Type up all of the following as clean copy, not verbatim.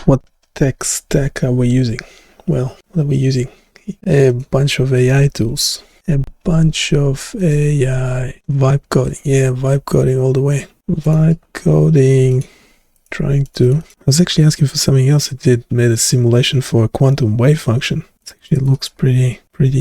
What tech stack are we using? Well, what are we using? A bunch of AI tools. A bunch of AI vibe coding. Yeah, vibe coding all the way. Vibe coding. I was actually asking for something else. I made a simulation for a quantum wave function. It actually looks pretty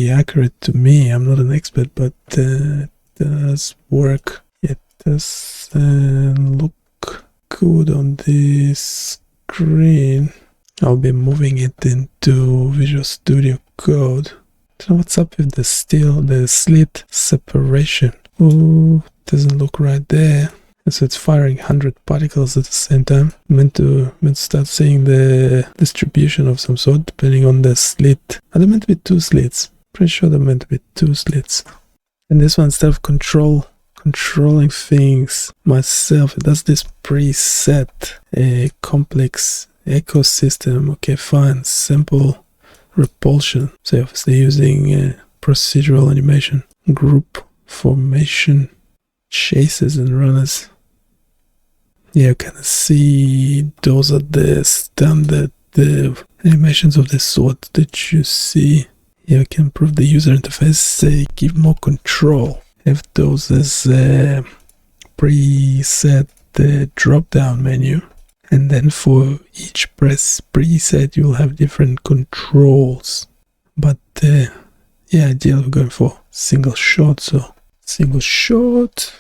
accurate to me. I'm not an expert, but it does work. It does look good on this screen. I'll be moving it into Visual Studio Code. I don't know what's up with the slit separation. Ooh, doesn't look right there. So it's firing 100 particles at the same time. Meant to start seeing the distribution of some sort depending on the slit. Are there meant to be 2 slits? Pretty sure they're meant to be 2 slits. And this one, instead of controlling things myself, it does this preset complex ecosystem. Okay, fine. Simple repulsion. So obviously using procedural animation, group formation, chases and runners. Yeah, you can see those are the standard animations of the sort that you see. Yeah, you can improve the user interface, give more control. Have those as preset drop down menu. And then for each preset, you'll have different controls. But yeah, ideally we're going for single shot. So single shot.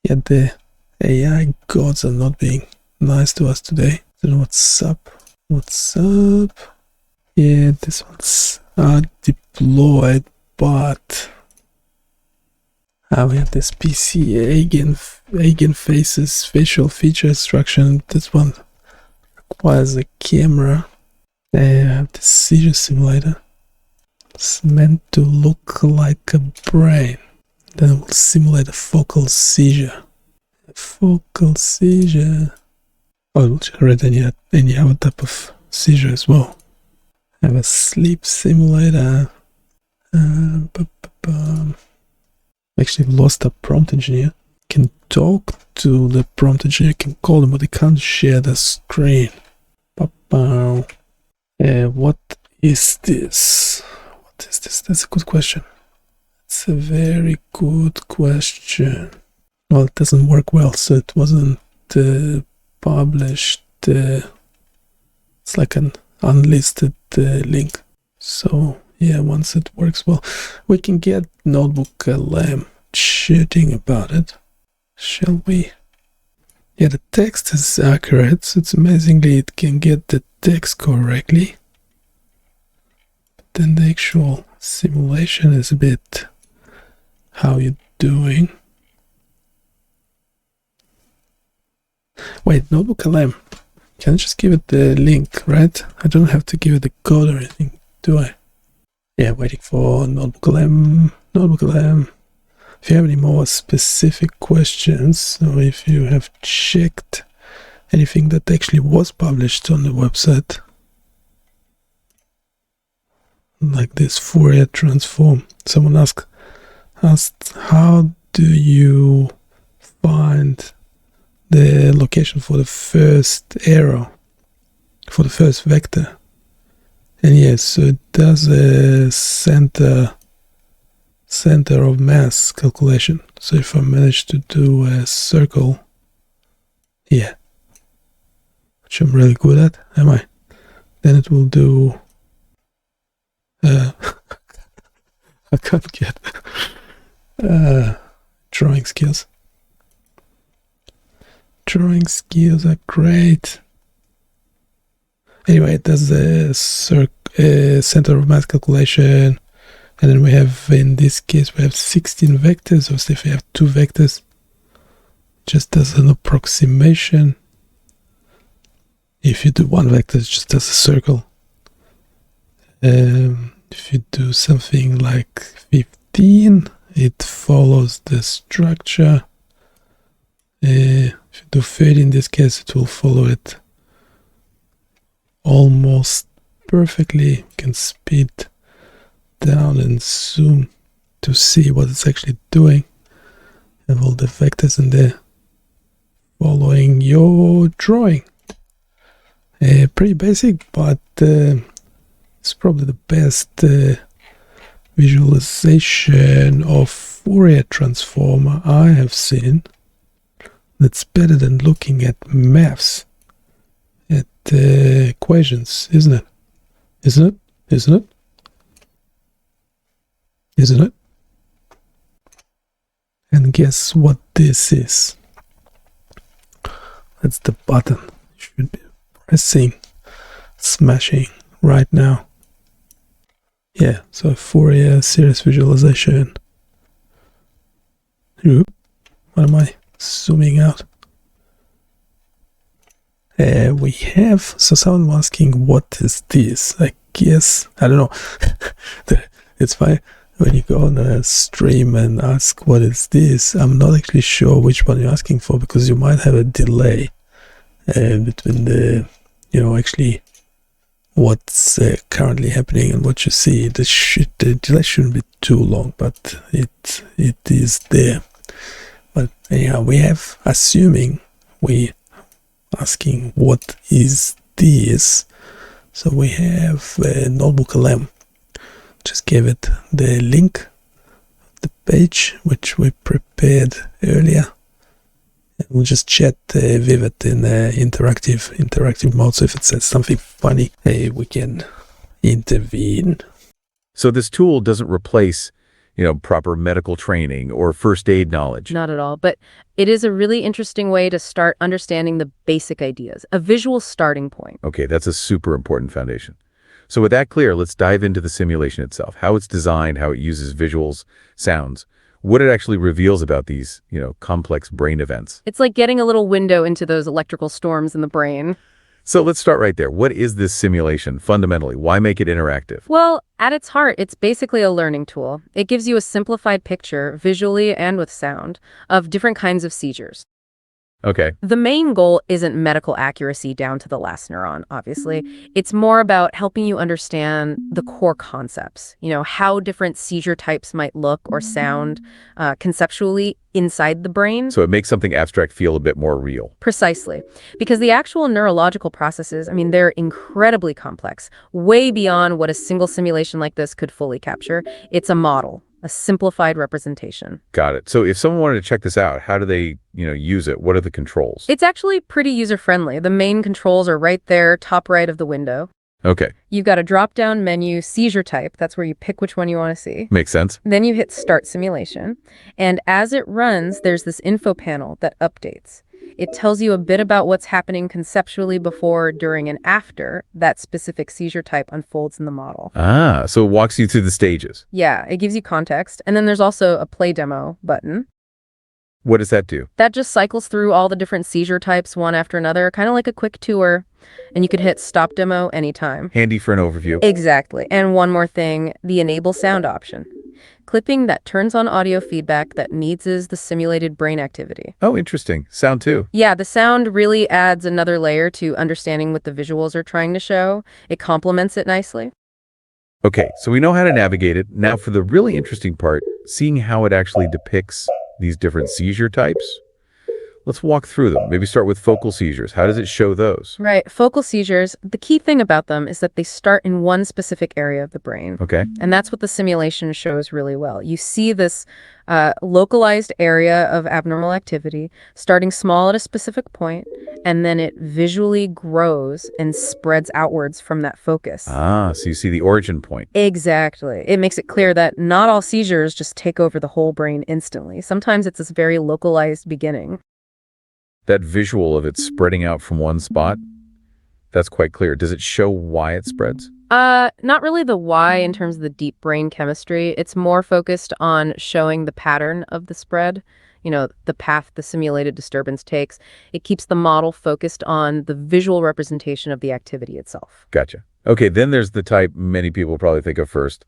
Yeah, the AI gods are not being nice to us today. Don't know what's up. Yeah, this one's deployed, but we have this PC eigen faces facial feature extraction. This one requires a camera. I have the seizure simulator. It's meant to look like a brain. Then it will simulate a focal seizure. Oh, it will generate any other type of seizure as well. I have a sleep simulator. Actually lost a prompt engineer. Can talk to the prompt engineer, can call them, but they can't share the screen. What is this? That's a good question. It's a very good question. Well, it doesn't work well, so it wasn't published. It's like an unlisted link. So yeah, once it works well, we can get NotebookLM shooting about it. Shall we? Yeah, the text is accurate, so it's amazingly it can get the text correctly. Then the actual simulation is a bit how you're doing. Wait, NotebookLM. Can I just give it the link, right? I don't have to give it the code or anything, do I? Yeah, waiting for NotebookLM. If you have any more specific questions, or if you have checked anything that actually was published on the website, like this Fourier transform. Someone asked, how do you find the location for the first arrow, for the first vector? And yes, so it does a center of mass calculation. So if I manage to do a circle, yeah, which I'm really good at, am I? Then it will do I can't get drawing skills. Drawing skills are great. Anyway, it does a center of mass calculation, and then we have, in this case, we have 16 vectors. Obviously, if we have 2 vectors, it just does an approximation. If you do 1 vector, it just does a circle. If you do something like 15, it follows the structure. If you do 30 in this case, it will follow it almost perfectly. You can speed down and zoom to see what it's actually doing. You have all the vectors in there. following your drawing. Pretty basic, but it's probably the best visualization of Fourier transform I have seen. That's better than looking at maths, at equations, isn't it? Isn't it? Isn't it? Isn't it? And guess what this is? That's the button you should be pressing, smashing right now. Yeah, so Fourier Series Visualization. Oop, what am I zooming out? We have, so someone asking, what is this? I guess, I don't know. It's fine when you go on a stream and ask what is this. I'm not actually sure which one you're asking for, because you might have a delay between the, actually what's currently happening and what you see. The delay shouldn't be too long, but it is there. But anyhow, we have, assuming we asking what is this, so we have NotebookLM. Just gave it the link, the page which we prepared earlier, and we'll just chat with it in interactive mode. So if it says something funny, we can intervene. So this tool doesn't replace, proper medical training or first aid knowledge. Not at all, but it is a really interesting way to start understanding the basic ideas, a visual starting point. Okay, that's a super important foundation. So with that clear, let's dive into the simulation itself, how it's designed, how it uses visuals, sounds, what it actually reveals about these, complex brain events. It's like getting a little window into those electrical storms in the brain. So let's start right there. What is this simulation fundamentally? Why make it interactive? Well, at its heart, it's basically a learning tool. It gives you a simplified picture, visually and with sound, of different kinds of seizures. Okay. The main goal isn't medical accuracy down to the last neuron, obviously. It's more about helping you understand the core concepts, how different seizure types might look or sound conceptually inside the brain. So it makes something abstract feel a bit more real. Precisely. Because the actual neurological processes, they're incredibly complex, way beyond what a single simulation like this could fully capture. It's a model. A simplified representation. Got it. So if someone wanted to check this out, how do they, use it? What are the controls? It's actually pretty user-friendly. The main controls are right there, top right of the window. Okay. You've got a drop-down menu, seizure type. That's where you pick which one you want to see. Makes sense. Then you hit Start Simulation. And as it runs, there's this info panel that updates. It tells you a bit about what's happening conceptually before, during, and after that specific seizure type unfolds in the model. Ah, so it walks you through the stages. Yeah, it gives you context. And then there's also a play demo button. What does that do? That just cycles through all the different seizure types one after another, kind of like a quick tour. And you could hit Stop Demo anytime. Handy for an overview. Exactly. And one more thing, the Enable Sound option. Clipping that turns on audio feedback that needs the simulated brain activity. Oh, interesting. Sound too. Yeah, the sound really adds another layer to understanding what the visuals are trying to show. It complements it nicely. Okay, so we know how to navigate it. Now for the really interesting part, seeing how it actually depicts these different seizure types. Let's walk through them. Maybe start with focal seizures. How does it show those? Right. Focal seizures, the key thing about them is that they start in one specific area of the brain. Okay. And that's what the simulation shows really well. You see this localized area of abnormal activity starting small at a specific point, and then it visually grows and spreads outwards from that focus. Ah, so you see the origin point. Exactly. It makes it clear that not all seizures just take over the whole brain instantly. Sometimes it's this very localized beginning. That visual of it spreading out from one spot, that's quite clear. Does it show why it spreads? Not really the why in terms of the deep brain chemistry. It's more focused on showing the pattern of the spread, the path the simulated disturbance takes. It keeps the model focused on the visual representation of the activity itself. Gotcha. Okay, then there's the type many people probably think of first,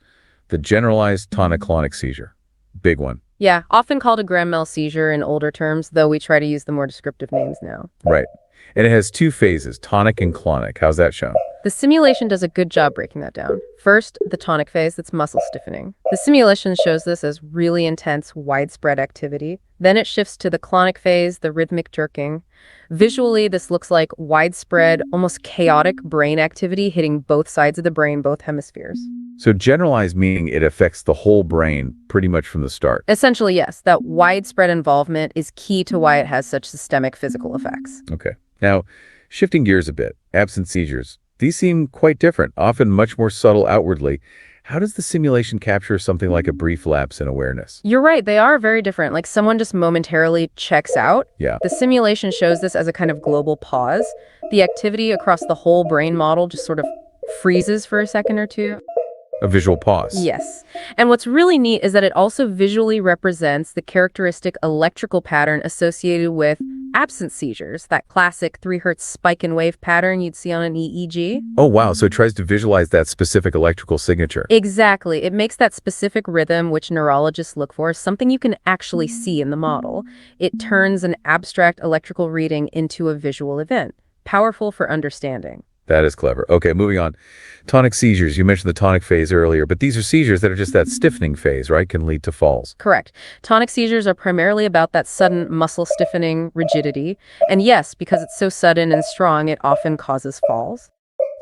the generalized tonic-clonic seizure. Big one. Yeah, often called a Grand-Mal seizure in older terms, though we try to use the more descriptive names now. Right. And it has two phases, tonic and clonic. How's that shown? The simulation does a good job breaking that down. First, the tonic phase, that's muscle stiffening. The simulation shows this as really intense, widespread activity. Then it shifts to the clonic phase, the rhythmic jerking. Visually, this looks like widespread, almost chaotic brain activity hitting both sides of the brain, both hemispheres. So generalized meaning it affects the whole brain pretty much from the start. Essentially, yes, that widespread involvement is key to why it has such systemic physical effects. Okay. Now, shifting gears a bit, absent seizures. These seem quite different, often much more subtle outwardly. How does the simulation capture something like a brief lapse in awareness? You're right, they are very different. Like someone just momentarily checks out. Yeah. The simulation shows this as a kind of global pause. The activity across the whole brain model just sort of freezes for a second or two. A visual pause. Yes. And what's really neat is that it also visually represents the characteristic electrical pattern associated with absent seizures, that classic 3 Hz spike and wave pattern you'd see on an EEG. Oh, wow. So it tries to visualize that specific electrical signature. Exactly. It makes that specific rhythm, which neurologists look for, something you can actually see in the model. It turns an abstract electrical reading into a visual event. Powerful for understanding. That is clever. Okay, moving on. Tonic seizures. You mentioned the tonic phase earlier, but these are seizures that are just that stiffening phase, right? Can lead to falls. Correct. Tonic seizures are primarily about that sudden muscle stiffening rigidity. And yes, because it's so sudden and strong, it often causes falls.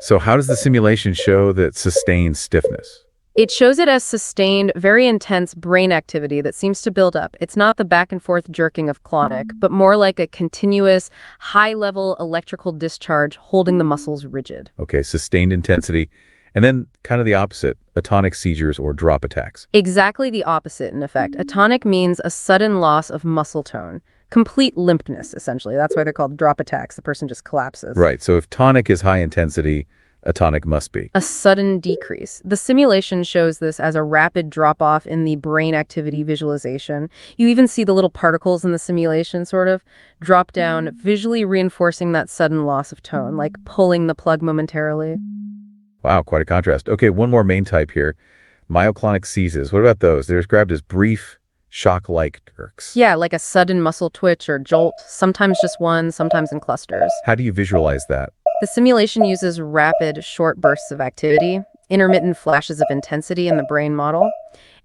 So how does the simulation show that sustained stiffness? It shows it as sustained, very intense brain activity that seems to build up. It's not the back and forth jerking of clonic, but more like a continuous, high-level electrical discharge holding the muscles rigid. Okay, sustained intensity. And then kind of the opposite, atonic seizures or drop attacks. Exactly the opposite, in effect. Atonic means a sudden loss of muscle tone. Complete limpness, essentially. That's why they're called drop attacks. The person just collapses. Right, so if tonic is high intensity, atonic must be a sudden decrease. The simulation shows this as a rapid drop-off in the brain activity visualization. You even see the little particles in the simulation sort of drop down, visually reinforcing that sudden loss of tone, like pulling the plug momentarily. Wow, quite a contrast. Okay, one more main type here. Myoclonic seizures. What about those? They're described as brief, shock-like jerks. Yeah, like a sudden muscle twitch or jolt, sometimes just one, sometimes in clusters. How do you visualize that? The simulation uses rapid, short bursts of activity, intermittent flashes of intensity in the brain model,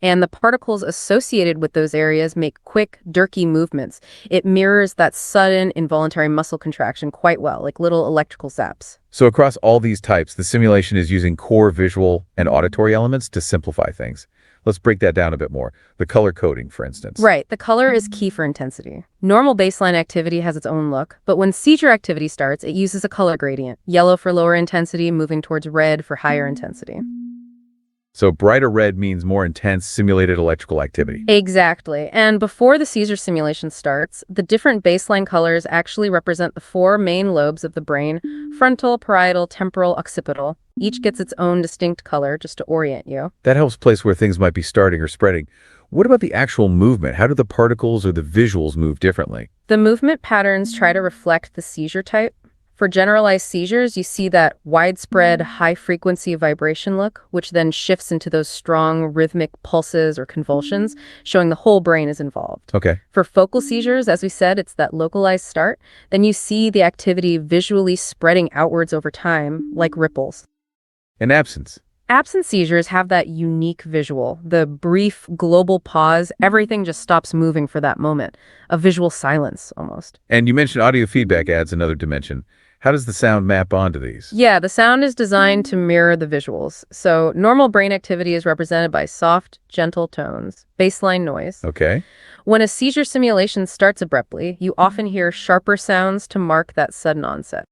and the particles associated with those areas make quick, jerky movements. It mirrors that sudden, involuntary muscle contraction quite well, like little electrical zaps. So across all these types, the simulation is using core visual and auditory elements to simplify things. Let's break that down a bit more. The color coding, for instance. Right. The color is key for intensity. Normal baseline activity has its own look, but when seizure activity starts, it uses a color gradient. Yellow for lower intensity, moving towards red for higher intensity. So brighter red means more intense simulated electrical activity. Exactly. And before the seizure simulation starts, the different baseline colors actually represent the 4 main lobes of the brain: frontal, parietal, temporal, occipital. Each gets its own distinct color just to orient you. That helps place where things might be starting or spreading. What about the actual movement? How do the particles or the visuals move differently? The movement patterns try to reflect the seizure type. For generalized seizures, you see that widespread, high-frequency vibration look, which then shifts into those strong rhythmic pulses or convulsions, showing the whole brain is involved. Okay. For focal seizures, as we said, it's that localized start. Then you see the activity visually spreading outwards over time, like ripples. And absence. Absent seizures have that unique visual, the brief global pause. Everything just stops moving for that moment, a visual silence almost. And you mentioned audio feedback adds another dimension. How does the sound map onto these? Yeah, the sound is designed to mirror the visuals. So normal brain activity is represented by soft, gentle tones, baseline noise. Okay. When a seizure simulation starts abruptly, you often hear sharper sounds to mark that sudden onset.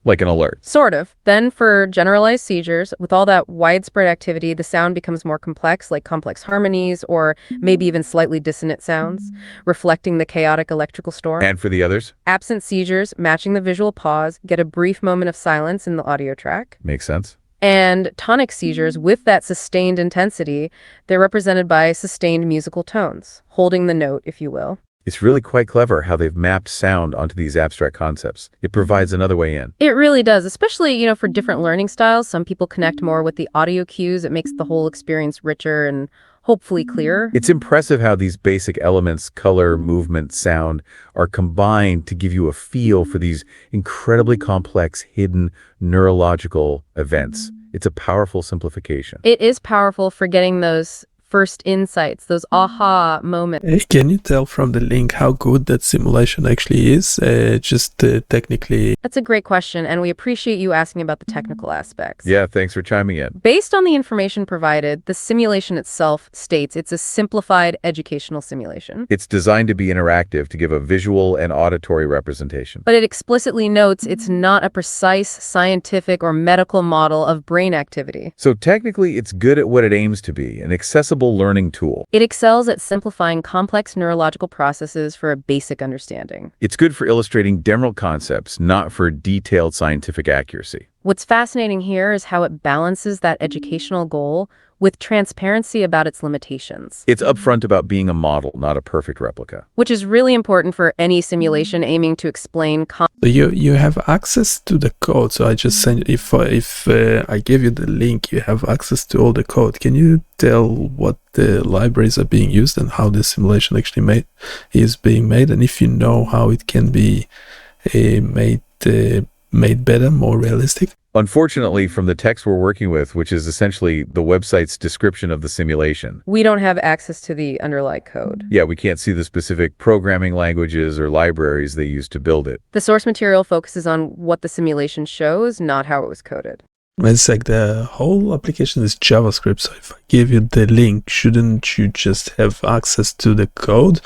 Like an alert. Sort of. Then for generalized seizures, with all that widespread activity, the sound becomes more complex, like complex harmonies or maybe even slightly dissonant sounds, reflecting the chaotic electrical storm. And for the others? Absent seizures, matching the visual pause, get a brief moment of silence in the audio track. Makes sense. And tonic seizures, with that sustained intensity, they're represented by sustained musical tones, holding the note, if you will. It's really quite clever how they've mapped sound onto these abstract concepts. It provides another way in. It really does, especially, for different learning styles. Some people connect more with the audio cues. It makes the whole experience richer and hopefully clearer. It's impressive how these basic elements, color, movement, sound, are combined to give you a feel for these incredibly complex, hidden neurological events. It's a powerful simplification. It is powerful for getting those first insights, those aha moments. Can you tell from the link how good that simulation actually is? Just technically. That's a great question, and we appreciate you asking about the technical aspects. Yeah, thanks for chiming in. Based on the information provided, the simulation itself states it's a simplified educational simulation. It's designed to be interactive to give a visual and auditory representation. But it explicitly notes it's not a precise scientific or medical model of brain activity. So technically, it's good at what it aims to be, an accessible learning tool. It excels at simplifying complex neurological processes for a basic understanding. It's good for illustrating general concepts, not for detailed scientific accuracy. What's fascinating here is how it balances that educational goal with transparency about its limitations. It's upfront about being a model, not a perfect replica. Which is really important for any simulation aiming to explain So you have access to the code. So I just send, if I give you the link, you have access to all the code. Can you tell what the libraries are being used and how the simulation actually is being made, and if you know how it can be made better, more realistic? Unfortunately, from the text we're working with, which is essentially the website's description of the simulation, we don't have access to the underlying code. yeah, we can't see the specific programming languages or libraries they use to build it. The source material focuses on what the simulation shows, not how it was coded. It's like the whole application is JavaScript, so if I give you the link, shouldn't you just have access to the code?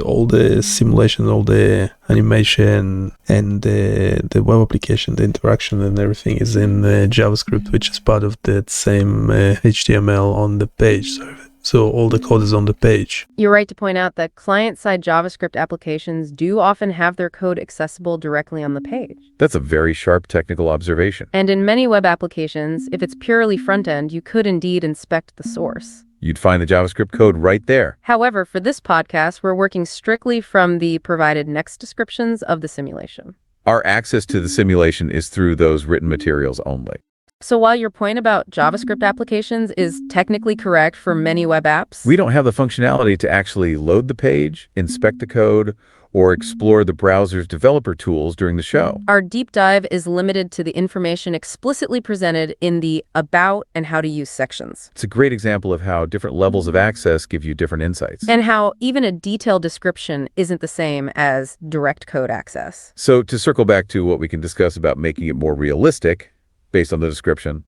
All the simulation, all the animation, and the web application, the interaction and everything is in JavaScript, which is part of that same HTML on the page. So all the code is on the page. You're right to point out that client-side JavaScript applications do often have their code accessible directly on the page. That's a very sharp technical observation. And in many web applications, if it's purely front-end, you could indeed inspect the source. You'd find the JavaScript code right there. However, for this podcast, we're working strictly from the provided next descriptions of the simulation. Our access to the simulation is through those written materials only. So while your point about JavaScript applications is technically correct for many web apps, We don't have the functionality to actually load the page, inspect the code, or explore the browser's developer tools during the show. our deep dive is limited to the information explicitly presented in the About and How to Use sections. It's a great example of how different levels of access give you different insights. And how even a detailed description isn't the same as direct code access. So to circle back to what we can discuss about making it more realistic, based on the description,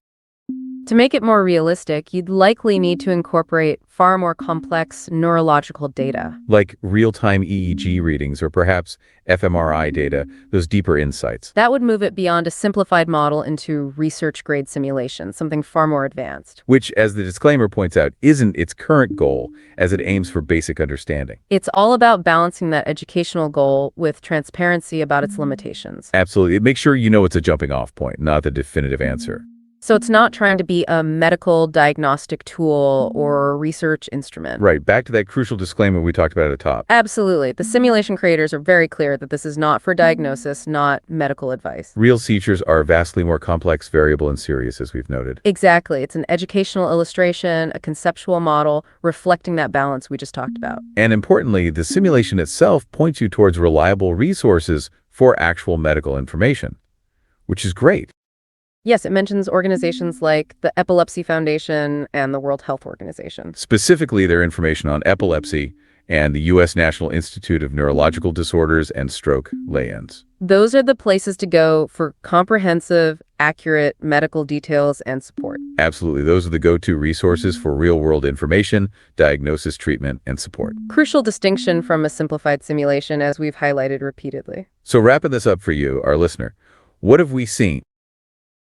To make it more realistic, you'd likely need to incorporate far more complex neurological data. like real-time EEG readings or perhaps fMRI data, those deeper insights. That would move it beyond a simplified model into research-grade simulation, something far more advanced. Which, as the disclaimer points out, isn't its current goal as it aims for basic understanding. It's all about balancing that educational goal with transparency about its limitations. Absolutely. Make sure you know it's a jumping off point, not the definitive answer. So it's not trying to be a medical diagnostic tool or a research instrument. Right, back to that crucial disclaimer we talked about at the top. Absolutely. The simulation creators are very clear that this is not for diagnosis, not medical advice. Real seizures are vastly more complex, variable, and serious, as we've noted. Exactly. It's an educational illustration, a conceptual model reflecting that balance we just talked about. And importantly, the simulation itself points you towards reliable resources for actual medical information, which is great. Yes, it mentions organizations like the Epilepsy Foundation and the World Health Organization. Specifically, their information on epilepsy and the U.S. National Institute of Neurological Disorders and Stroke lay-ins. Those are the places to go for comprehensive, accurate medical details and support. Absolutely. Those are the go-to resources for real-world information, diagnosis, treatment, and support. Crucial distinction from a simplified simulation, as we've highlighted repeatedly. So wrapping this up for you, our listener, what have we seen?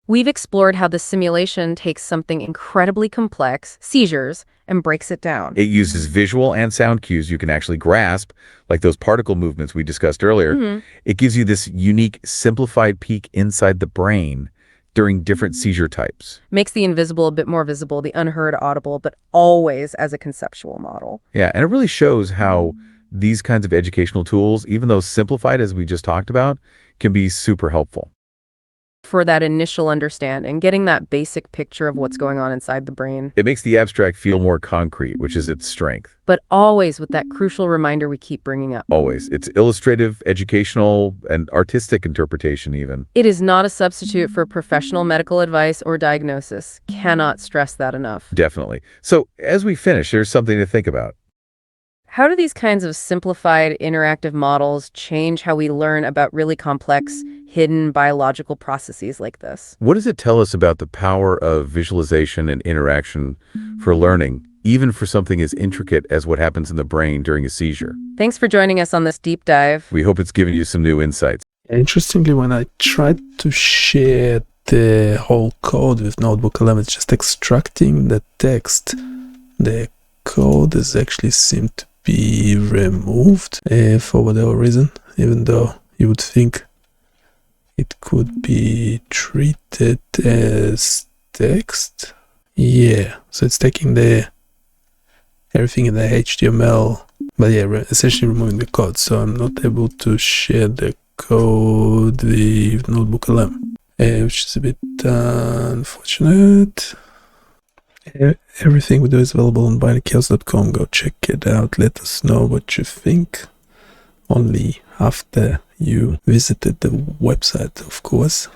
We've explored how the simulation takes something incredibly complex, seizures, and breaks it down. It uses visual and sound cues you can actually grasp, like those particle movements we discussed earlier. It gives you this unique, simplified peek inside the brain during different seizure types. Makes the invisible a bit more visible, the unheard audible, but always as a conceptual model. Yeah, and it really shows how these kinds of educational tools, even though simplified as we just talked about, can be super helpful. for that initial understanding, getting that basic picture of what's going on inside the brain. It makes the abstract feel more concrete, which is its strength. But always with that crucial reminder we keep bringing up. Always. It's illustrative, educational, and artistic interpretation even. It is not a substitute for professional medical advice or diagnosis. Cannot stress that enough. Definitely. So as we finish, there's something to think about. How do these kinds of simplified interactive models change how we learn about really complex, hidden biological processes like this? What does it tell us about the power of visualization and interaction for learning, even for something as intricate as what happens in the brain during a seizure? Thanks for joining us on this deep dive. We hope it's given you some new insights. Interestingly, when I tried to share the whole code with NotebookLM, it's just extracting the text. The code is actually seemed to be removed for whatever reason, even though you would think it could be treated as text. Yeah, so it's taking everything in the HTML, but yeah, essentially removing the code. So I'm not able to share the code with NotebookLM, which is a bit unfortunate. Everything we do is available on BioniChaos.com. Go check it out. Let us know what you think. Only after you visited the website, of course.